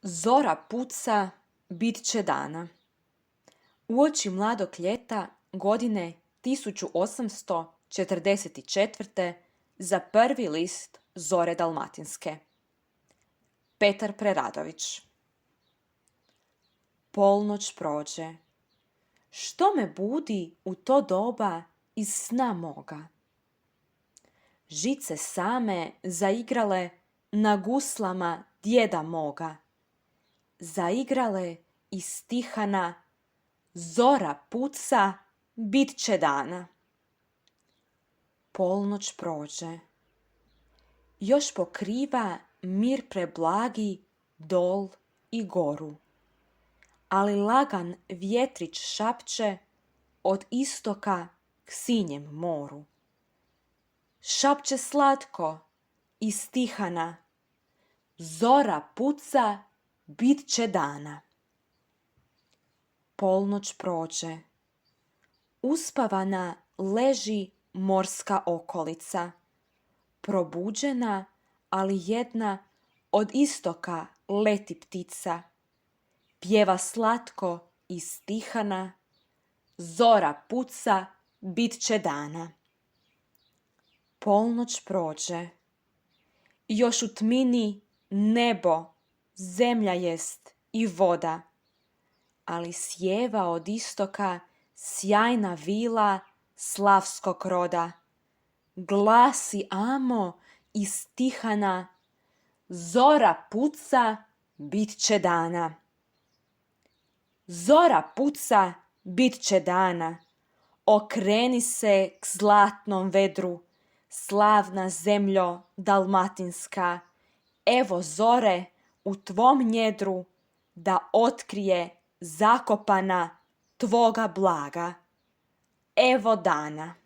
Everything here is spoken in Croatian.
Zora puca, bit će dana. Uoči mladog ljeta godine 1844. za prvi list Zore Dalmatinske. Petar Preradović. Polnoć prođe. Što me budi u to doba iz sna moga? Žice same zaigrale na guslama djeda moga. Zaigrale i stihana, zora puca, bit će dana. Polnoć prođe. Još pokriva mir preblagi dol i goru, ali lagan vjetrić šapće od istoka k sinjem moru. Šapće slatko i stihana, zora puca, bit će dana. Polnoć prođe. Uspavana leži morska okolica, probuđena, ali jedna od istoka leti ptica. Pjeva slatko i stihana, zora puca, bit će dana. Polnoć prođe. Još u tmini nebo, zemlja jest i voda, ali sjeva od istoka sjajna vila slavskog roda. Glasi amo i stihana, zora puca, bit će dana. Zora puca, bit će dana. Okreni se k zlatnom vedru, slavna zemljo dalmatinska. Evo zore u tvom njedru, da otkrije zakopana tvoga blaga. Evo dana.